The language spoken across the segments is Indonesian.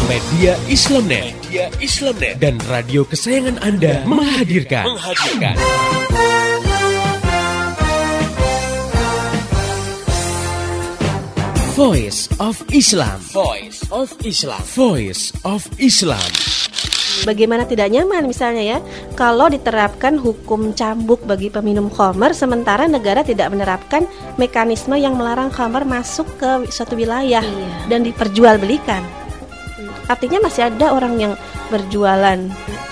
Media Islamnet. Dan radio kesayangan Anda menghadirkan. Voice of Islam. Bagaimana tidak nyaman misalnya ya kalau diterapkan hukum cambuk bagi peminum khamar sementara negara tidak menerapkan mekanisme yang melarang khamar masuk ke suatu wilayah dan diperjualbelikan. Artinya masih ada orang yang berjualan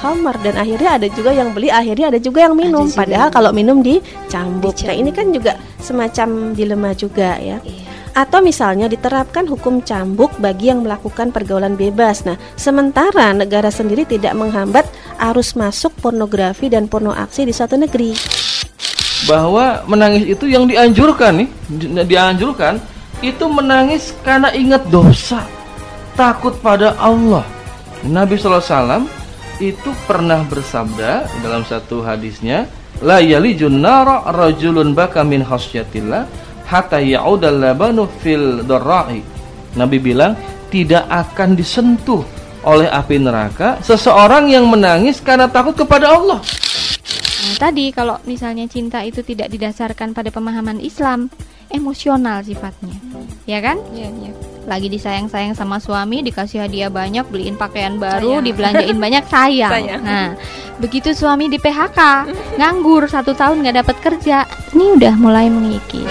khamar dan akhirnya ada juga yang beli, akhirnya ada juga yang minum. Padahal kalau minum dicambuk. Nah, ini kan juga semacam dilema juga ya. Atau misalnya diterapkan hukum cambuk bagi yang melakukan pergaulan bebas. Nah, sementara negara sendiri tidak menghambat arus masuk pornografi dan porno aksi di suatu negeri. Bahwa menangis itu yang dianjurkan itu menangis karena ingat dosa, takut pada Allah. Nabi SAW itu pernah bersabda dalam satu hadisnya, la yalijun nara rajulun baka min khasyatillah hatta ya'udal labanu fil darra'i. Nabi bilang tidak akan disentuh oleh api neraka seseorang yang menangis karena takut kepada Allah. Nah, tadi kalau misalnya cinta itu tidak didasarkan pada pemahaman Islam, emosional sifatnya, ya kan? Iya. Lagi disayang-sayang sama suami, dikasih hadiah banyak, beliin pakaian baru, dibelanjain banyak, sayang. Nah, begitu suami di PHK, nganggur 1 tahun nggak dapat kerja, ini udah mulai mengikis.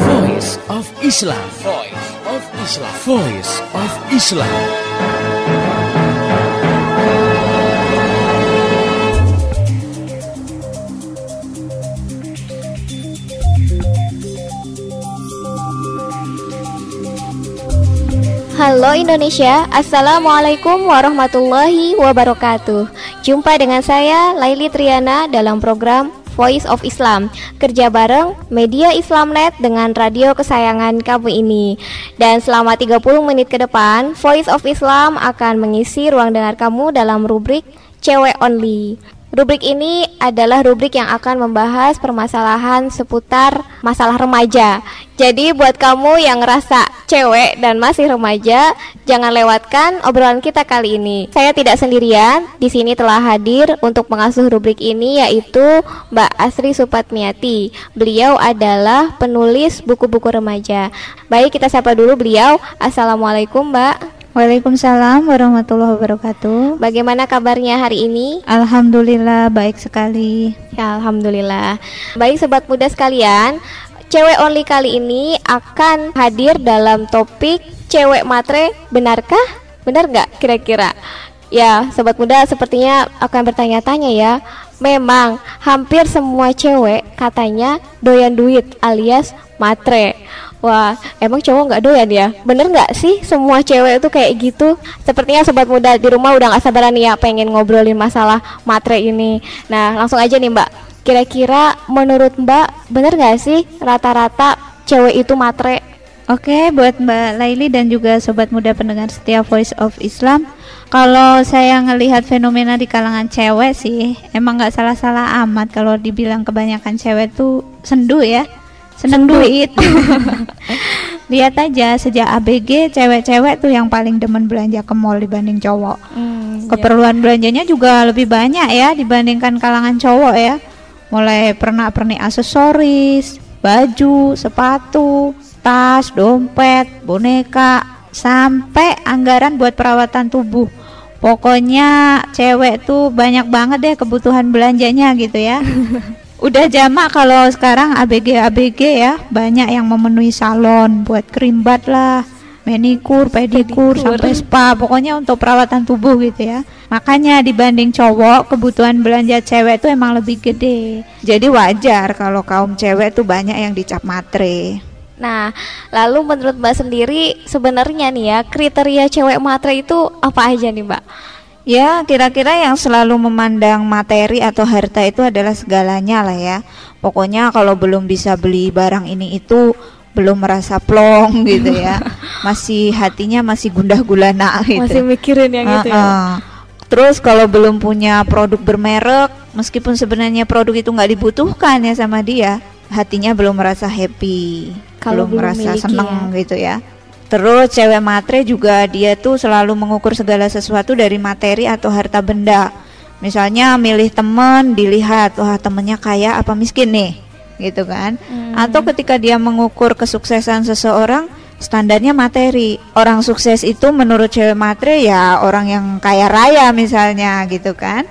Voice of Islam. Halo Indonesia, Assalamualaikum warahmatullahi wabarakatuh. Jumpa dengan saya Laili Triana dalam program Voice of Islam, kerja bareng Media Islamnet dengan radio kesayangan kamu ini. Dan selama 30 menit ke depan, Voice of Islam akan mengisi ruang dengar kamu dalam rubrik Cewek Only. Rubrik ini adalah rubrik yang akan membahas permasalahan seputar masalah remaja. Jadi buat kamu yang ngerasa cewek dan masih remaja, jangan lewatkan obrolan kita kali ini. Saya tidak sendirian, di sini telah hadir untuk mengasuh rubrik ini yaitu Mbak Asri Supatmiati. Beliau adalah penulis buku-buku remaja. Baik, kita sapa dulu beliau. Assalamualaikum Mbak. Waalaikumsalam warahmatullahi wabarakatuh. Bagaimana kabarnya hari ini? Alhamdulillah baik sekali. Ya, alhamdulillah. Baik sobat muda sekalian, Cewek Only kali ini akan hadir dalam topik cewek matre, benarkah? Benar nggak kira-kira? Ya, sobat muda sepertinya akan bertanya-tanya ya. Memang hampir semua cewek katanya doyan duit alias matre. Wah, emang cowok nggak doyan ya? Bener nggak sih semua cewek itu kayak gitu? Sepertinya sobat muda di rumah udah nggak sabaran ya pengen ngobrolin masalah matre ini. Nah, langsung aja nih Mbak. Kira-kira menurut Mbak bener nggak sih rata-rata cewek itu matre? Oke, buat Mbak Laili dan juga sobat muda pendengar setia Voice of Islam, kalau saya ngelihat fenomena di kalangan cewek sih, emang nggak salah-salah amat kalau dibilang kebanyakan cewek tuh sendu ya. Seneng duit. Lihat aja sejak ABG cewek-cewek tuh yang paling demen belanja ke mall dibanding cowok. Keperluan belanjanya juga lebih banyak ya dibandingkan kalangan cowok ya. Mulai pernak-pernik aksesoris, baju, sepatu, tas, dompet, boneka, sampai anggaran buat perawatan tubuh. Pokoknya cewek tuh banyak banget deh kebutuhan belanjanya gitu ya. Udah jamak kalau sekarang ABG ya, banyak yang memenuhi salon buat krimbat lah, manikur, pedikur, sampai spa, pokoknya untuk perawatan tubuh gitu ya. Makanya dibanding cowok, kebutuhan belanja cewek itu emang lebih gede. Jadi wajar kalau kaum cewek tuh banyak yang dicap matre. Nah, lalu menurut Mbak sendiri sebenarnya nih ya, kriteria cewek matre itu apa aja nih Mbak? Ya, kira-kira yang selalu memandang materi atau harta itu adalah segalanya lah ya. Pokoknya kalau belum bisa beli barang ini itu belum merasa plong gitu ya. Masih hatinya masih gundah gulana gitu. Masih mikirin yang gitu ya. Terus kalau belum punya produk bermerek, meskipun sebenarnya produk itu nggak dibutuhkan ya sama dia, hatinya belum merasa happy, Kalau belum merasa miliki seneng gitu ya. Terus cewek matre juga dia tuh selalu mengukur segala sesuatu dari materi atau harta benda. Misalnya milih temen, dilihat wah temennya kaya apa miskin nih, gitu kan. Atau ketika dia mengukur kesuksesan seseorang, standarnya materi. Orang sukses itu menurut cewek matre ya orang yang kaya raya misalnya gitu kan.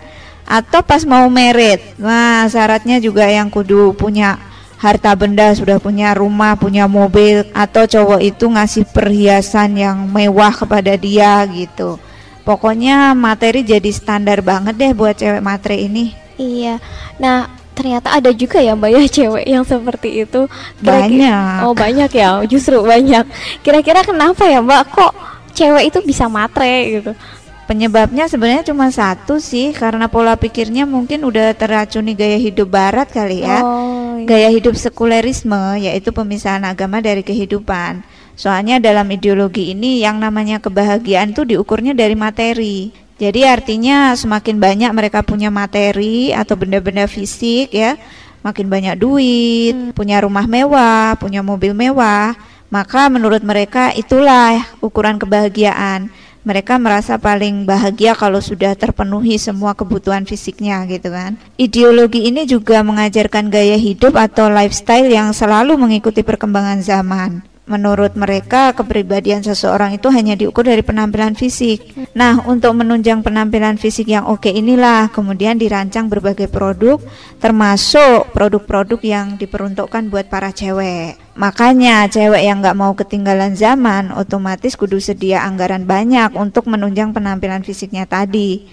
Atau pas mau merit, nah syaratnya juga yang kudu punya harta benda, sudah punya rumah, punya mobil, atau cowok itu ngasih perhiasan yang mewah kepada dia gitu. Pokoknya materi jadi standar banget deh buat cewek matre ini. Iya. Nah, ternyata ada juga ya Mbak ya cewek yang seperti itu. Banyak. Oh, banyak ya. Justru banyak. Kira-kira kenapa ya Mbak kok cewek itu bisa matre gitu? Penyebabnya sebenarnya cuma satu sih, karena pola pikirnya mungkin udah teracuni gaya hidup barat kali ya. Oh, iya. Gaya hidup sekulerisme, yaitu pemisahan agama dari kehidupan. Soalnya dalam ideologi ini yang namanya kebahagiaan tuh diukurnya dari materi. Jadi artinya semakin banyak mereka punya materi atau benda-benda fisik ya, makin banyak duit, punya rumah mewah, punya mobil mewah, maka menurut mereka itulah ukuran kebahagiaan. Mereka merasa paling bahagia kalau sudah terpenuhi semua kebutuhan fisiknya gitu kan. Ideologi ini juga mengajarkan gaya hidup atau lifestyle yang selalu mengikuti perkembangan zaman. Menurut mereka, kepribadian seseorang itu hanya diukur dari penampilan fisik. Nah, untuk menunjang penampilan fisik yang oke inilah kemudian dirancang berbagai produk, termasuk produk-produk yang diperuntukkan buat para cewek. Makanya cewek yang gak mau ketinggalan zaman otomatis kudu sedia anggaran banyak untuk menunjang penampilan fisiknya tadi.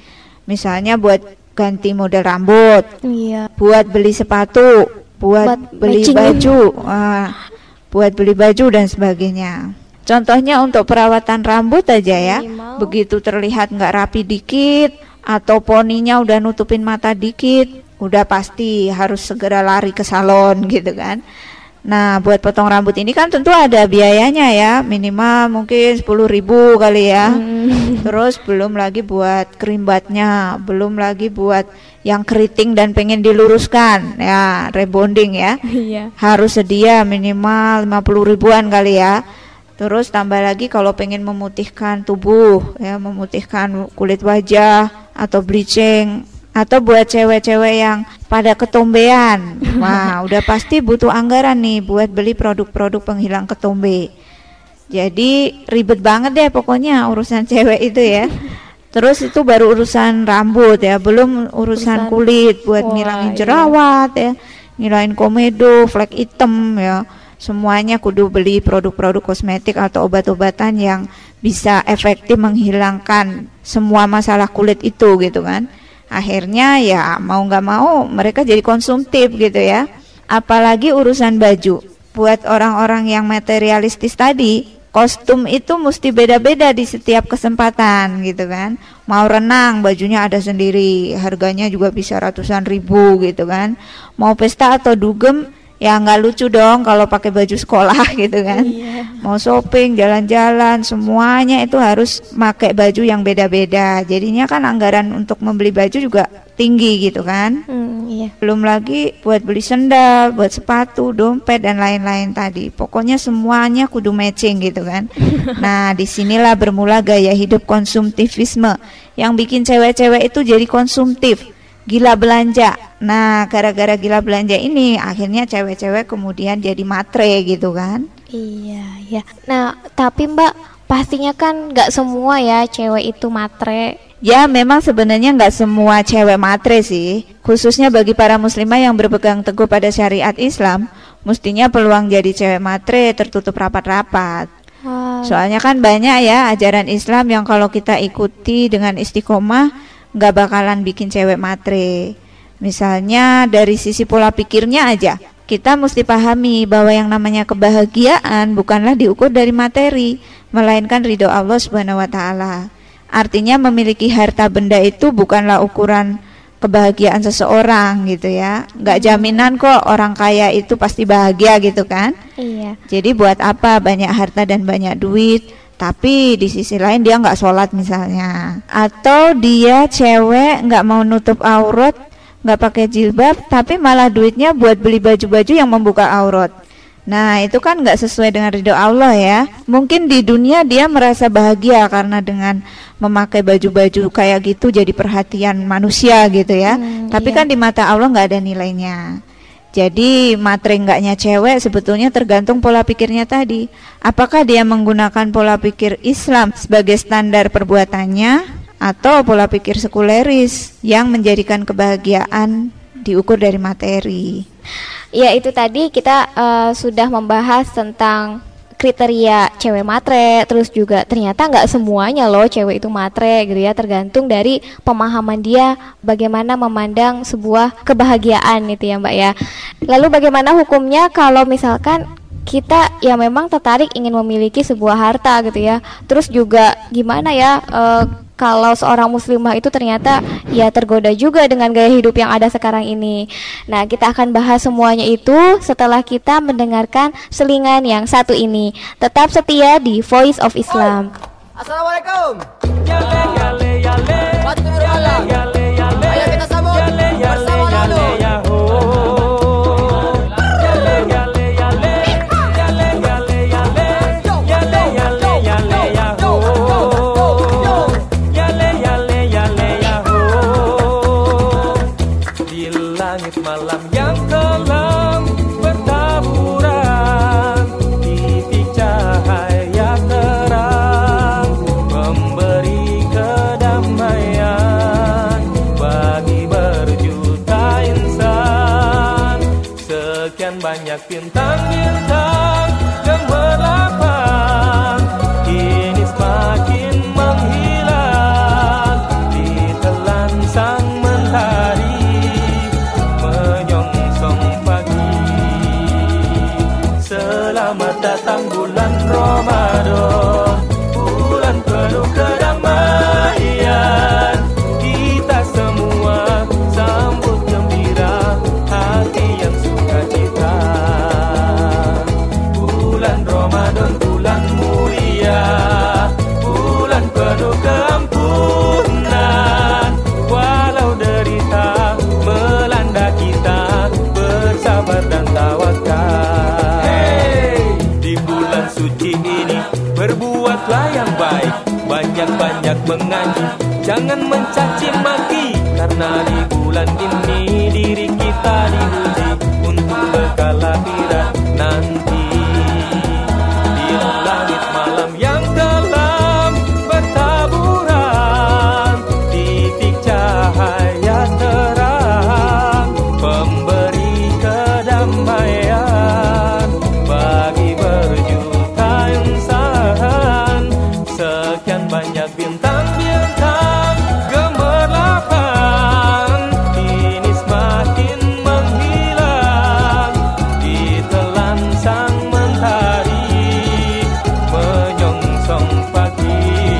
Misalnya buat ganti model rambut, Iya. buat beli sepatu, buat beli matching. baju, buat beli baju dan sebagainya. Contohnya untuk perawatan rambut aja ya, Minimal. begitu terlihat nggak rapi dikit atau poninya udah nutupin mata dikit, udah pasti harus segera lari ke salon gitu kan. Nah, buat potong rambut ini kan tentu ada biayanya ya, minimal mungkin 10.000 kali ya. Terus belum lagi buat krimbatnya, belum lagi buat yang keriting dan pengen diluruskan ya, rebonding ya. Iya. Harus sedia minimal 50.000-an kali ya. Terus tambah lagi kalau pengen memutihkan tubuh ya, memutihkan kulit wajah atau bleaching, atau buat cewek-cewek yang pada ketombean. Wah, udah pasti butuh anggaran nih buat beli produk-produk penghilang ketombe. Jadi ribet banget deh pokoknya urusan cewek itu ya. Terus itu baru urusan rambut ya, belum urusan kulit buat Wah, ngilangin iya. jerawat ya, ngilangin komedo, flek hitam ya. Semuanya kudu beli produk-produk kosmetik atau obat-obatan yang bisa efektif menghilangkan semua masalah kulit itu gitu kan. Akhirnya ya mau nggak mau mereka jadi konsumtif gitu ya. Apalagi urusan baju. Buat orang-orang yang materialistis tadi, kostum itu mesti beda-beda di setiap kesempatan gitu kan. Mau renang bajunya ada sendiri, harganya juga bisa ratusan ribu gitu kan. Mau pesta atau dugem ya nggak lucu dong kalau pakai baju sekolah gitu kan. Mau shopping, jalan-jalan, semuanya itu harus pakai baju yang beda-beda. Jadinya kan anggaran untuk membeli baju juga tinggi gitu kan. Iya. Belum lagi buat beli sendal, buat sepatu, dompet dan lain-lain tadi. Pokoknya semuanya kudu matching gitu kan. Nah, disinilah bermula gaya hidup konsumtivisme yang bikin cewek-cewek itu jadi konsumtif, gila belanja. Nah, gara-gara gila belanja ini akhirnya cewek-cewek kemudian jadi matre gitu kan. Iya, ya. Nah, tapi Mbak, pastinya kan nggak semua ya cewek itu matre. Ya, memang sebenarnya nggak semua cewek matre sih. Khususnya bagi para muslimah yang berpegang teguh pada syariat Islam, mestinya peluang jadi cewek matre tertutup rapat-rapat. Soalnya kan banyak ya ajaran Islam yang kalau kita ikuti dengan istiqomah nggak bakalan bikin cewek matre. Misalnya dari sisi pola pikirnya aja, kita mesti pahami bahwa yang namanya kebahagiaan bukanlah diukur dari materi, melainkan ridho Allah Subhanahu wa taala. Artinya memiliki harta benda itu bukanlah ukuran kebahagiaan seseorang gitu ya. Nggak jaminan kok orang kaya itu pasti bahagia gitu kan. Iya. Jadi buat apa banyak harta dan banyak duit tapi di sisi lain dia nggak sholat misalnya, atau dia cewek nggak mau nutup aurat nggak pakai jilbab, tapi malah duitnya buat beli baju-baju yang membuka aurat. Nah, itu kan nggak sesuai dengan ridho Allah ya. Mungkin di dunia dia merasa bahagia karena dengan memakai baju-baju kayak gitu jadi perhatian manusia gitu ya. Tapi kan di mata Allah nggak ada nilainya. Jadi matre enggaknya cewek sebetulnya tergantung pola pikirnya tadi. Apakah dia menggunakan pola pikir Islam sebagai standar perbuatannya, atau pola pikir sekuleris yang menjadikan kebahagiaan diukur dari materi. Ya, itu tadi kita sudah membahas tentang kriteria cewek matre, terus juga ternyata nggak semuanya loh cewek itu matre gitu ya, tergantung dari pemahaman dia bagaimana memandang sebuah kebahagiaan itu ya Mbak ya. Lalu bagaimana hukumnya kalau misalkan kita ya memang tertarik ingin memiliki sebuah harta gitu ya, terus juga gimana ya kalau seorang muslimah itu ternyata ya tergoda juga dengan gaya hidup yang ada sekarang ini. Nah, kita akan bahas semuanya itu setelah kita mendengarkan selingan yang satu ini. Tetap setia di Voice of Islam. Assalamualaikum. Yale yale yale. Batur Allah. Yale yale. Ayo kita sambut bersama lalu. Malam yang kelam bertaburan, titik cahaya terang memberi kedamaian bagi berjuta insan. Sekian banyak bintang-bintang gemerlapan kini semakin menghilang di telan sang mentari. Selamat datang bulan Ramadan, bulan penuh kedamaian. Kita semua sambut gembira, hati yang sukacita. Bulan Ramadan, bulan mulia, bulan penuh keampunan. Walau derita melanda kita, bersabar dan tawakal. Suci ini berbuatlah yang baik, banyak-banyak mengaji, jangan mencaci maki, karena di bulan ini diri kita diuji untuk bekal akhirat nanti. Di langit malam yang kelam bertaburan, titik cahaya terang pemberi kedamaian bagi berjuta insan. Sekian banyak bintang-bintang gemerlapan kini semakin menghilang di telan sang mentari menyongsong pagi.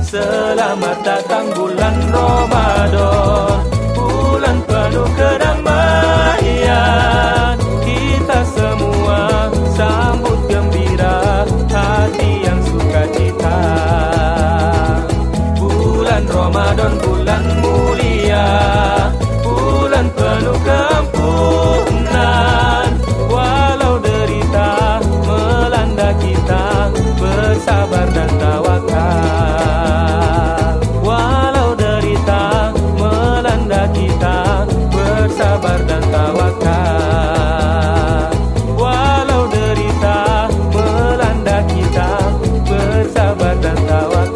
Selamat datang bulan Ramadan, bulan penuh kedamaian. Kita semua sambut gembira, hati yang sukacita. Bulan Ramadan, bulan mulia, bulan penuh keampunan. Walau derita melanda kita, bersabar dan tawakal. Walau derita melanda kita, bersabar dan tawakal. Walau derita melanda kita, bersabar dan tawakal.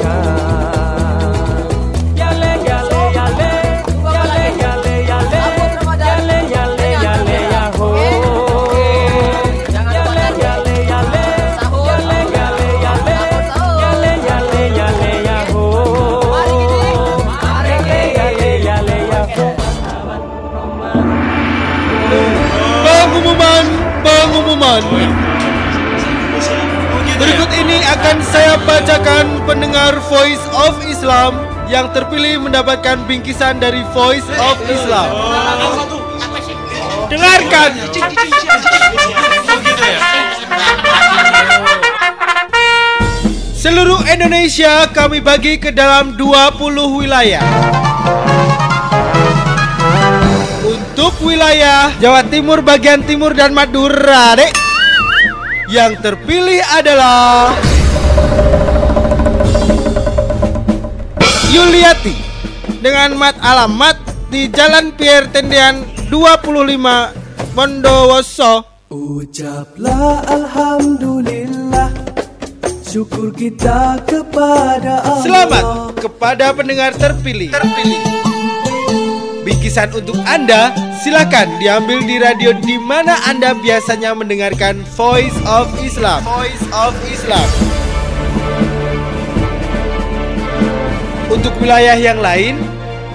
Yale yale yale, yale yale yale, yale yale yale yaho. Yale yale yale, yale yale yale, yale yale yale yaho. Yale yale yale yaho. Pengumuman. Berikut ini akan saya bacakan pendengar Voice of Islam yang terpilih mendapatkan bingkisan dari Voice of Islam. Dengarkan. Seluruh Indonesia kami bagi ke dalam 20 wilayah. Untuk wilayah Jawa Timur bagian timur dan Madura, Dek, yang terpilih adalah Yuliati dengan alamat di Jalan Pierre Tendian 25 Bondowoso. Ucaplah alhamdulillah, syukur kita kepada Allah. Selamat kepada pendengar terpilih. Bingkisan untuk Anda silakan diambil di radio di mana Anda biasanya mendengarkan Voice of Islam. Voice of Islam. Untuk wilayah yang lain,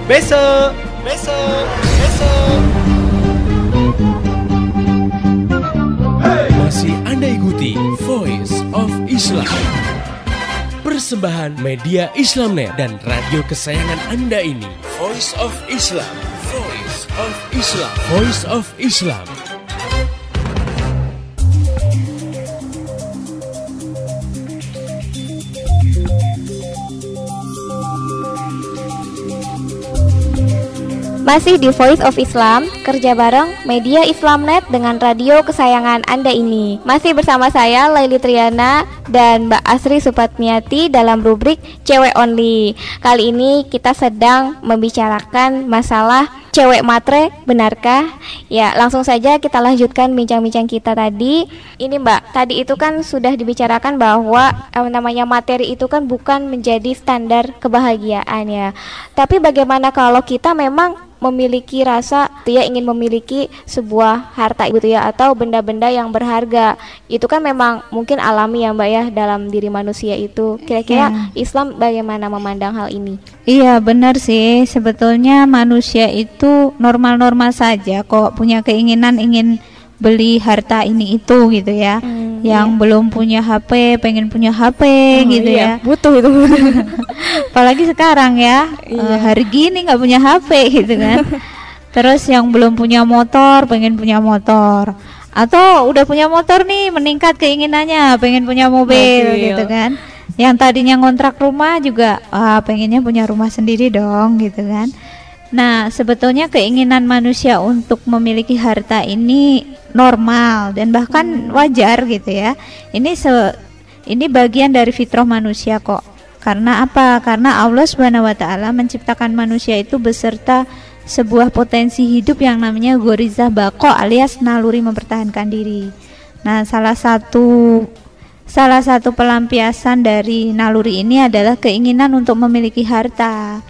besok. Masih Anda ikuti Voice of Islam, persembahan media Islamnet dan radio kesayangan Anda ini. Voice of Islam, Voice of Islam, Voice of Islam. Masih di Voice of Islam, kerja bareng media Islamnet dengan radio kesayangan Anda ini. Masih bersama saya Laili Triana dan Mbak Asri Supatmiati dalam rubrik Cewek Only. Kali ini kita sedang membicarakan masalah cewek matre, benarkah? Ya, langsung saja kita lanjutkan bincang-bincang kita tadi. Ini Mbak, tadi itu kan sudah dibicarakan bahwa namanya materi itu kan bukan menjadi standar kebahagiaan ya. Tapi bagaimana kalau kita memang memiliki rasa dia ingin memiliki sebuah harta gitu ya, atau benda-benda yang berharga, itu kan memang mungkin alami ya Mbak ya dalam diri manusia itu. Kira-kira Islam bagaimana memandang hal ini? Iya benar sih, sebetulnya manusia itu normal-normal saja kok punya keinginan ingin beli harta ini itu gitu ya. Yang belum punya HP pengen punya HP gitu ya. Butuh itu. Apalagi sekarang ya, hari gini nggak punya HP gitu kan. Terus yang belum punya motor pengen punya motor, atau udah punya motor nih meningkat keinginannya pengen punya mobil gitu kan. Yang tadinya ngontrak rumah juga pengennya punya rumah sendiri dong gitu kan. Nah, sebetulnya keinginan manusia untuk memiliki harta ini normal dan bahkan wajar gitu ya. Ini bagian dari fitrah manusia kok. Karena apa? Karena Allah Subhanahu wa taala menciptakan manusia itu beserta sebuah potensi hidup yang namanya ghorizah baqo alias naluri mempertahankan diri. Nah, salah satu pelampiasan dari naluri ini adalah keinginan untuk memiliki harta.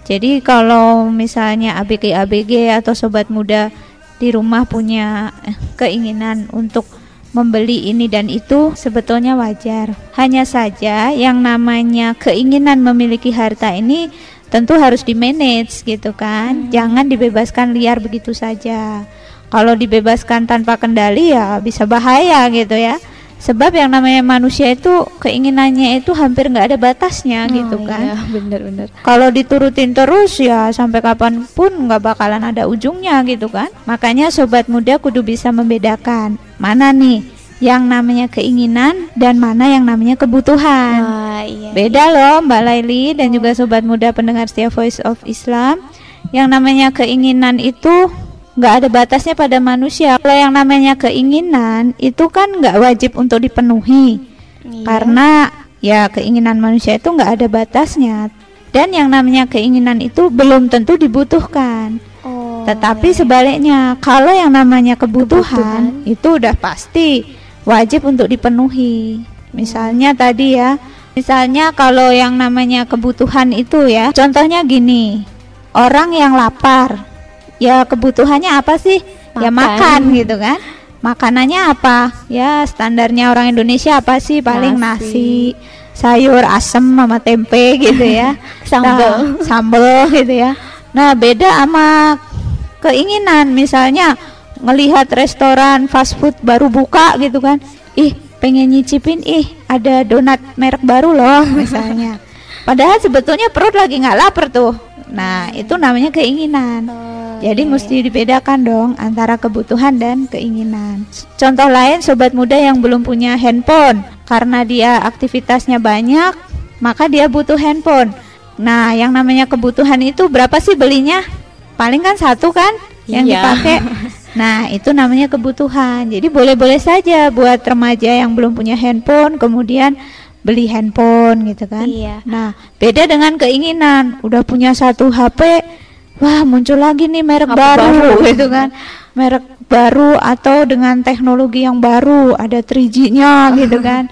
Jadi kalau misalnya ABG atau sobat muda di rumah punya keinginan untuk membeli ini dan itu, sebetulnya wajar. Hanya saja yang namanya keinginan memiliki harta ini tentu harus di-manage gitu kan. Jangan dibebaskan liar begitu saja. Kalau dibebaskan tanpa kendali ya bisa bahaya gitu ya. Sebab yang namanya manusia itu keinginannya itu hampir nggak ada batasnya gitu kan. Iya, benar-benar. Kalau diturutin terus ya sampai kapanpun nggak bakalan ada ujungnya gitu kan. Makanya sobat muda kudu bisa membedakan mana nih yang namanya keinginan dan mana yang namanya kebutuhan. Beda loh Mbak Laili dan juga sobat muda pendengar setia Voice of Islam. Yang namanya keinginan itu nggak ada batasnya pada manusia. Kalau yang namanya keinginan itu kan nggak wajib untuk dipenuhi, karena ya keinginan manusia itu nggak ada batasnya. Dan yang namanya keinginan itu belum tentu dibutuhkan. Tetapi sebaliknya, kalau yang namanya kebutuhan itu udah pasti wajib untuk dipenuhi. Misalnya tadi ya, misalnya kalau yang namanya kebutuhan itu ya, contohnya gini, orang yang lapar, ya kebutuhannya apa sih? Ya makan gitu kan. Makanannya apa? Ya standarnya orang Indonesia apa sih? Paling nasi, sayur asem sama tempe gitu ya. Sambal gitu ya. Nah, beda sama keinginan. Misalnya ngelihat restoran fast food baru buka gitu kan. Pengen nyicipin, ada donat merek baru loh misalnya. Padahal sebetulnya perut lagi nggak lapar tuh. Nah, itu namanya keinginan. Jadi mesti dibedakan dong antara kebutuhan dan keinginan. Contoh lain, sobat muda yang belum punya handphone, karena dia aktivitasnya banyak, maka dia butuh handphone. Nah, yang namanya kebutuhan itu berapa sih belinya? Paling kan satu kan? yang dipakai. Nah, itu namanya kebutuhan. Jadi boleh-boleh saja buat remaja yang belum punya handphone kemudian beli handphone gitu kan. Nah, beda dengan keinginan. Udah punya satu HP, wah muncul lagi nih merek baru gitu kan. Merek baru atau dengan teknologi yang baru, ada 3G-nya gitu kan.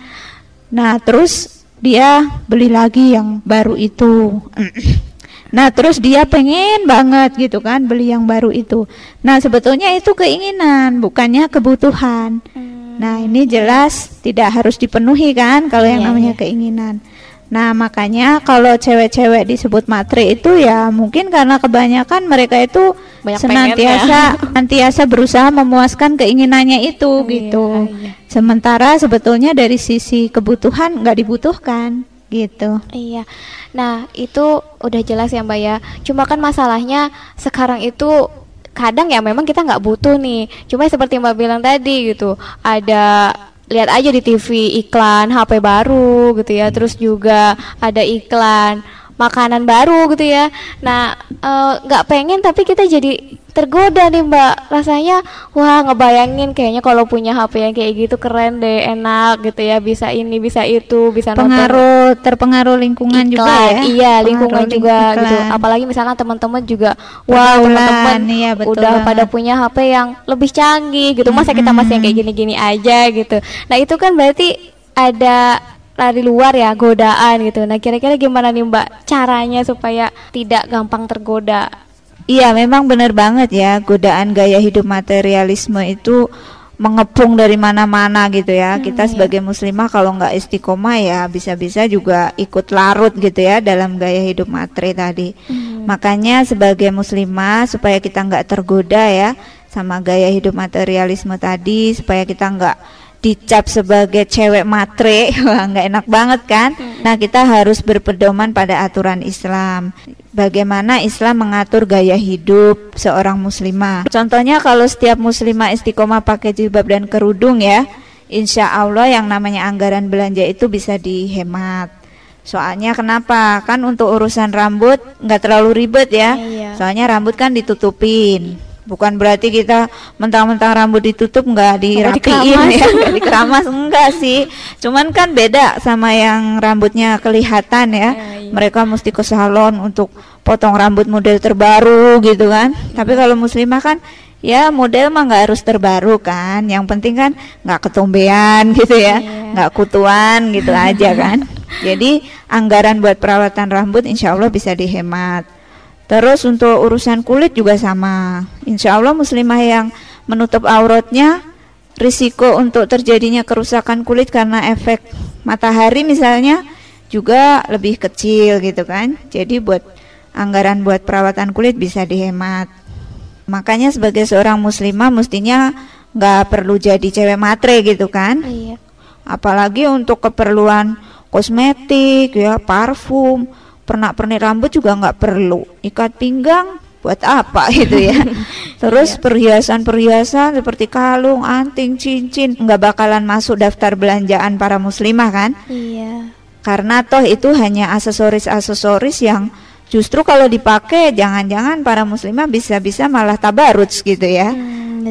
Nah, terus dia beli lagi yang baru itu. Nah, terus dia pengen banget gitu kan beli yang baru itu. Nah, sebetulnya itu keinginan, bukannya kebutuhan. Nah, ini jelas tidak harus dipenuhi kan kalau yang namanya keinginan. Nah, makanya kalau cewek-cewek disebut matre itu ya mungkin karena kebanyakan mereka itu senantiasa berusaha memuaskan keinginannya itu gitu. Sementara sebetulnya dari sisi kebutuhan nggak dibutuhkan gitu. Iya. Nah, itu udah jelas ya Mbak ya. Cuma kan masalahnya sekarang itu kadang ya memang kita nggak butuh nih. Cuma seperti Mbak bilang tadi gitu, ada lihat aja di TV iklan HP baru gitu ya, terus juga ada iklan makanan baru gitu ya. Nah, nggak pengen tapi kita jadi tergoda nih Mbak. Rasanya wah ngebayangin kayaknya kalau punya HP yang kayak gitu keren deh, enak gitu ya, bisa ini bisa itu, bisa terpengaruh lingkungan iklan, juga ya. Iya, lingkungan juga gitu. Apalagi misalnya teman-teman juga teman-teman udah pada punya HP yang lebih canggih gitu. Masa kita masih yang kayak gini-gini aja gitu. Nah, itu kan berarti ada dari luar ya godaan gitu. Nah, kira-kira gimana nih Mbak caranya supaya tidak gampang tergoda? Iya, memang benar banget ya, godaan gaya hidup materialisme itu mengepung dari mana-mana gitu ya. Kita sebagai muslimah kalau nggak istiqomah ya bisa-bisa juga ikut larut gitu ya dalam gaya hidup matre tadi. Makanya sebagai muslimah supaya kita nggak tergoda ya sama gaya hidup materialisme tadi, supaya kita nggak dicap sebagai cewek matre, wah nggak enak banget kan. Nah, kita harus berpedoman pada aturan Islam. Bagaimana Islam mengatur gaya hidup seorang muslimah. Contohnya kalau setiap muslimah istiqomah pakai jilbab dan kerudung ya, insya Allah yang namanya anggaran belanja itu bisa dihemat. Soalnya kenapa? Kan untuk urusan rambut nggak terlalu ribet ya. Soalnya rambut kan ditutupin. Bukan berarti kita mentang-mentang rambut ditutup nggak dirapiin ya, nggak dikeramas, enggak sih. Cuman kan beda sama yang rambutnya kelihatan ya. Mereka mesti ke salon untuk potong rambut model terbaru gitu kan. Tapi kalau muslimah kan ya model mah nggak harus terbaru kan. Yang penting kan nggak ketombean gitu ya, nggak kutuan gitu aja kan. Jadi anggaran buat perawatan rambut insya Allah bisa dihemat. Terus untuk urusan kulit juga sama. Insya Allah muslimah yang menutup auratnya, risiko untuk terjadinya kerusakan kulit karena efek matahari misalnya juga lebih kecil gitu kan. Jadi buat anggaran buat perawatan kulit bisa dihemat. Makanya sebagai seorang muslimah mestinya nggak perlu jadi cewek matre gitu kan. Apalagi untuk keperluan kosmetik ya, parfum, pernak-pernik rambut juga nggak perlu. Ikat pinggang buat apa gitu ya. Terus perhiasan-perhiasan seperti kalung, anting, cincin nggak bakalan masuk daftar belanjaan para muslimah kan. Karena toh itu hanya aksesoris-aksesoris yang justru kalau dipakai jangan-jangan para muslimah bisa-bisa malah tabaruj gitu ya.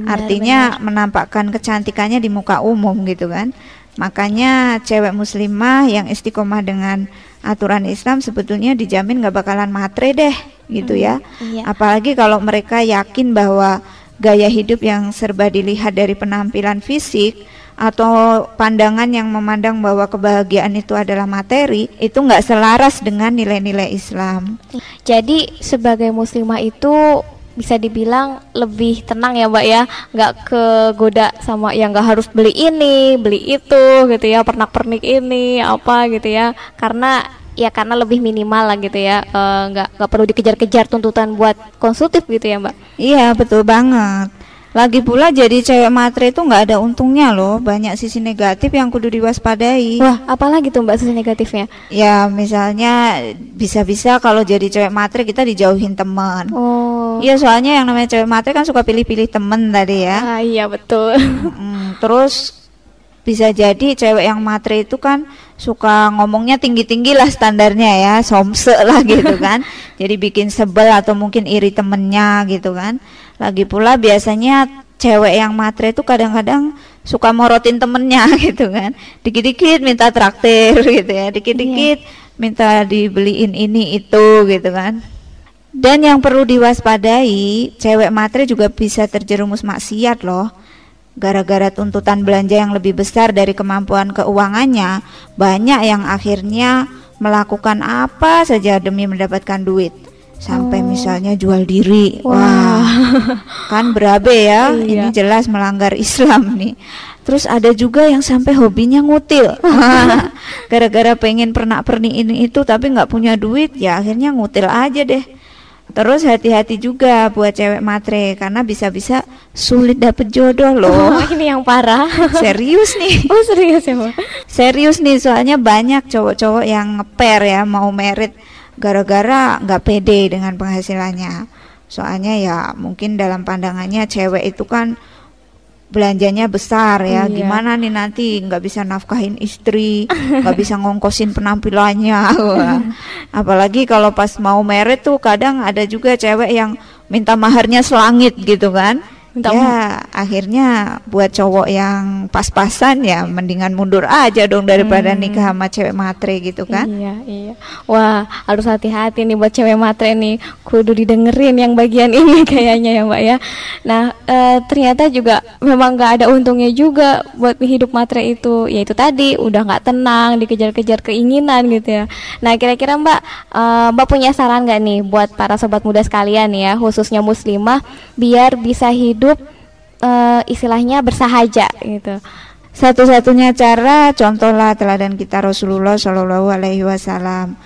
Artinya menampakkan kecantikannya di muka umum gitu kan. Makanya cewek muslimah yang istiqomah dengan aturan Islam sebetulnya dijamin gak bakalan matre deh gitu ya. Apalagi kalau mereka yakin bahwa gaya hidup yang serba dilihat dari penampilan fisik atau pandangan yang memandang bahwa kebahagiaan itu adalah materi, itu gak selaras dengan nilai-nilai Islam. Jadi sebagai muslimah itu bisa dibilang lebih tenang ya Mbak ya, nggak kegoda sama yang nggak harus beli ini, beli itu gitu ya, pernak-pernik ini apa gitu ya, karena lebih minimal lah gitu ya, nggak perlu dikejar-kejar tuntutan buat konsumtif gitu ya Mbak. Iya betul banget. Lagi pula jadi cewek matre itu nggak ada untungnya loh, banyak sisi negatif yang kudu diwaspadai. Wah, apalagi tuh Mbak sisi negatifnya? Ya misalnya bisa-bisa kalau jadi cewek matre kita dijauhin teman. Iya, soalnya yang namanya cewek matre kan suka pilih-pilih temen tadi ya. Iya betul. Terus bisa jadi cewek yang matre itu kan suka ngomongnya tinggi-tinggi lah standarnya ya, somse lah gitu kan. Jadi bikin sebel atau mungkin iri temennya gitu kan. Lagi pula biasanya cewek yang matre itu kadang-kadang suka morotin temennya gitu kan, dikit-dikit minta traktir gitu ya, dikit-dikit minta dibeliin ini itu gitu kan. Dan yang perlu diwaspadai, cewek matre juga bisa terjerumus maksiat loh. Gara-gara tuntutan belanja yang lebih besar dari kemampuan keuangannya, banyak yang akhirnya melakukan apa saja demi mendapatkan duit. Sampai misalnya jual diri. Wah, kan berabe ya. Ini jelas melanggar Islam nih. Terus ada juga yang sampai hobinya ngutil. Gara-gara pengen pernak-pernik ini itu tapi nggak punya duit, ya akhirnya ngutil aja deh. Terus hati-hati juga buat cewek matre, karena bisa-bisa sulit dapet jodoh loh. Ini yang parah. Serius nih. Oh serius ya, Mbak? Serius nih, soalnya banyak cowok-cowok yang ngeper ya, mau merit gara-gara nggak pede dengan penghasilannya. Soalnya ya mungkin dalam pandangannya cewek itu kan belanjanya besar ya, gimana nih nanti nggak bisa nafkahin istri, nggak bisa ngongkosin penampilannya. Apalagi kalau pas mau merit tuh kadang ada juga cewek yang minta maharnya selangit gitu kan. Akhirnya buat cowok yang pas-pasan ya mendingan mundur aja dong daripada nikah sama cewek matre gitu kan. Iya. Wah, harus hati-hati nih buat cewek matre nih, kudu didengerin yang bagian ini kayaknya ya Mbak ya. Nah, ternyata juga memang nggak ada untungnya juga buat hidup matre itu. Ya itu tadi, udah nggak tenang, dikejar-kejar keinginan gitu ya. Nah, kira-kira Mbak punya saran nggak nih buat para sobat muda sekalian ya, khususnya muslimah, biar bisa hidup istilahnya bersahaja gitu. Satu-satunya cara, contohlah teladan kita Rasulullah Shallallahu Alaihi Wasallam.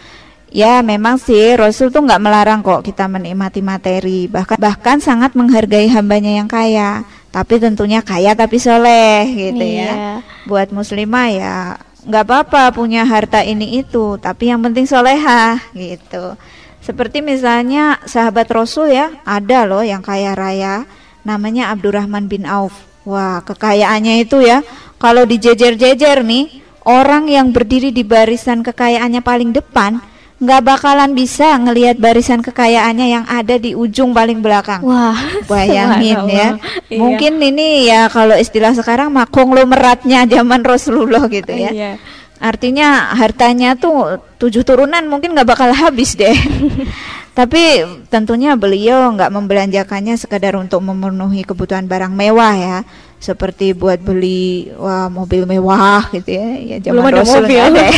Ya memang sih Rasul tuh nggak melarang kok kita menikmati materi, bahkan sangat menghargai hambanya yang kaya. Tapi tentunya kaya tapi soleh gitu ya. Buat muslimah ya nggak apa-apa punya harta ini itu, tapi yang penting solehah gitu. Seperti misalnya sahabat Rasul ya, ada loh yang kaya raya, namanya Abdurrahman bin Auf. Wah, kekayaannya itu ya, kalau dijejer-jejer nih, orang yang berdiri di barisan kekayaannya paling depan nggak bakalan bisa ngelihat barisan kekayaannya yang ada di ujung paling belakang. Wah, bayangin ya. Mungkin ini ya kalau istilah sekarang mah konglomeratnya zaman Rasulullah gitu ya. Artinya hartanya tuh 7 turunan mungkin nggak bakal habis deh. Tapi tentunya beliau nggak membelanjakannya sekadar untuk memenuhi kebutuhan barang mewah ya, seperti buat beli mobil mewah gitu ya. Ya zaman Rasul ada ya.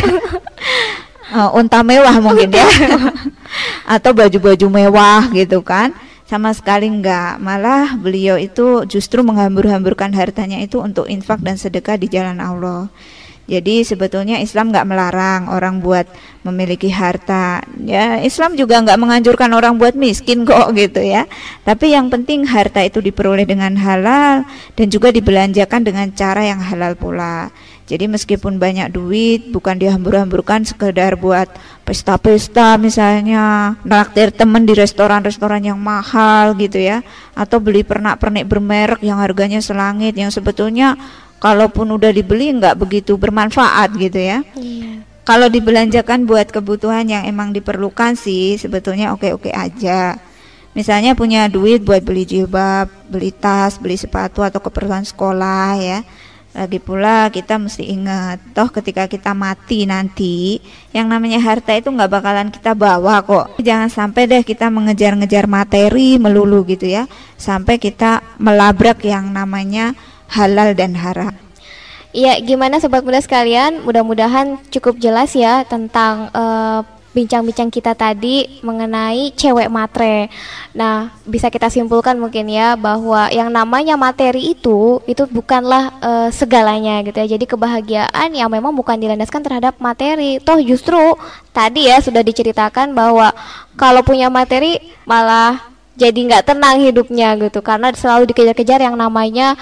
Unta mewah mungkin ya. Atau baju-baju mewah gitu kan. Sama sekali enggak, malah beliau itu justru menghambur-hamburkan hartanya itu untuk infak dan sedekah di jalan Allah. Jadi sebetulnya Islam nggak melarang orang buat memiliki harta. Ya Islam juga nggak menganjurkan orang buat miskin kok gitu ya. Tapi yang penting harta itu diperoleh dengan halal dan juga dibelanjakan dengan cara yang halal pula. Jadi meskipun banyak duit, bukan dihambur-hamburkan sekedar buat pesta-pesta misalnya, naktir temen di restoran-restoran yang mahal gitu ya, atau beli pernak-pernik bermerek yang harganya selangit, yang sebetulnya kalaupun udah dibeli nggak begitu bermanfaat gitu ya. Kalau dibelanjakan buat kebutuhan yang emang diperlukan sih sebetulnya oke-oke aja. Misalnya punya duit buat beli jilbab, beli tas, beli sepatu atau keperluan sekolah ya. Lagi pula kita mesti ingat, toh ketika kita mati nanti, yang namanya harta itu nggak bakalan kita bawa kok. Jangan sampai deh kita mengejar-ngejar materi melulu gitu ya, sampai kita melabrak yang namanya halal dan haram. Iya, gimana sobat muda sekalian? Mudah-mudahan cukup jelas ya tentang bincang-bincang kita tadi mengenai cewek matre. Nah, bisa kita simpulkan mungkin ya bahwa yang namanya materi itu bukanlah segalanya gitu ya. Jadi kebahagiaan yang memang bukan dilandaskan terhadap materi. Toh justru tadi ya sudah diceritakan bahwa kalau punya materi malah jadi nggak tenang hidupnya gitu, karena selalu dikejar-kejar yang namanya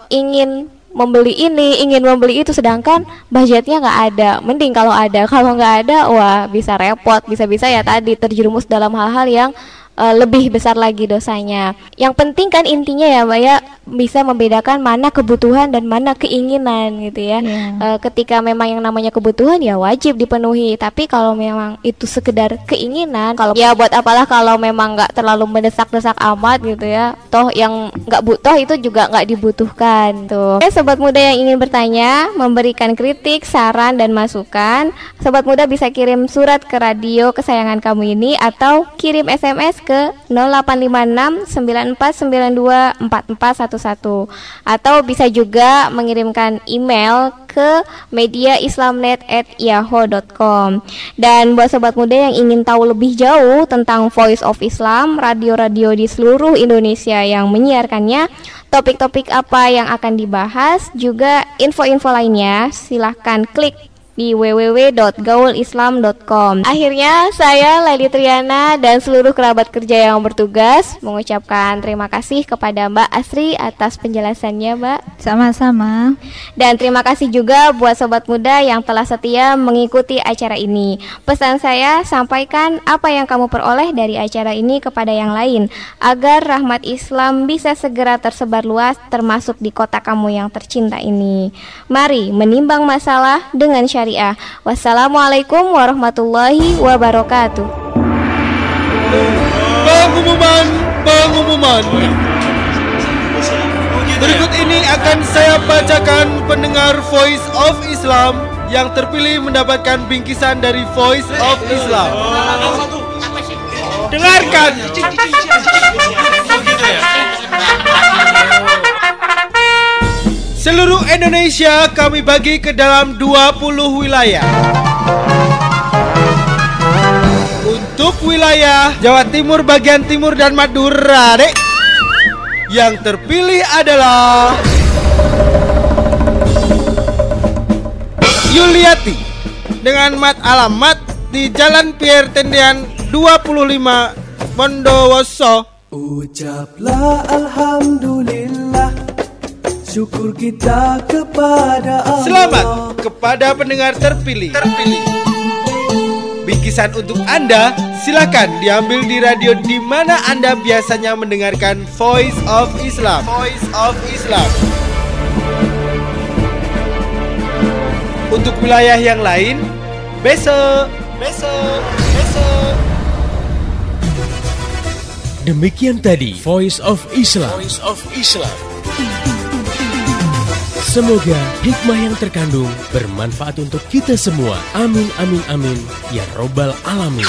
ingin membeli ini, ingin membeli itu, sedangkan budgetnya nggak ada. Mending kalau ada, kalau nggak ada, wah bisa repot, bisa-bisa ya tadi terjerumus dalam hal-hal yang lebih besar lagi dosanya. Yang penting kan intinya ya Mbak ya, bisa membedakan mana kebutuhan dan mana keinginan gitu ya. Ketika memang yang namanya kebutuhan ya wajib dipenuhi, tapi kalau memang itu sekedar keinginan, kalau ya buat apalah kalau memang nggak terlalu mendesak-desak amat gitu ya, toh yang nggak butuh itu juga nggak dibutuhkan tuh. Oke, sobat muda yang ingin bertanya, memberikan kritik, saran dan masukan, sobat muda bisa kirim surat ke radio kesayangan kamu ini atau kirim SMS ke 0856 9492 4411, atau bisa juga mengirimkan email ke mediaislamnet@yahoo.com. Dan buat sobat muda yang ingin tahu lebih jauh tentang Voice of Islam, radio-radio di seluruh Indonesia yang menyiarkannya, topik-topik apa yang akan dibahas, juga info-info lainnya, silahkan klik di www.gaulislam.com. Akhirnya saya Laili Triana dan seluruh kerabat kerja yang bertugas mengucapkan terima kasih kepada Mbak Asri atas penjelasannya, Mbak. Sama-sama. Dan terima kasih juga buat sobat muda yang telah setia mengikuti acara ini. Pesan saya, sampaikan apa yang kamu peroleh dari acara ini kepada yang lain, agar rahmat Islam bisa segera tersebar luas termasuk di kota kamu yang tercinta ini. Mari menimbang masalah dengan syariah. Wassalamualaikum warahmatullahi wabarakatuh. Pengumuman. Berikut ini akan saya bacakan pendengar Voice of Islam yang terpilih mendapatkan bingkisan dari Voice of Islam. Dengarkan. Seluruh Indonesia kami bagi ke dalam 20 wilayah. Untuk wilayah Jawa Timur bagian timur dan Madura, Dek, yang terpilih adalah Yuliati dengan alamat di Jalan Pierre Tendian 25 Bondowoso. Ucaplah alhamdulillah, syukur kita kepada Allah. Selamat kepada pendengar terpilih. Bingkisan untuk Anda silakan diambil di radio di mana Anda biasanya mendengarkan Voice of Islam. Voice of Islam. Untuk wilayah yang lain, besok. Demikian tadi Voice of Islam. Voice of Islam. Semoga hikmah yang terkandung bermanfaat untuk kita semua. Amin, amin, amin. Ya Robbal Alamin.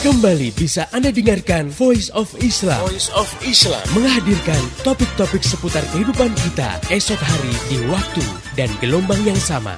Kembali bisa Anda dengarkan Voice of Islam. Voice of Islam menghadirkan topik-topik seputar kehidupan kita esok hari di waktu dan gelombang yang sama.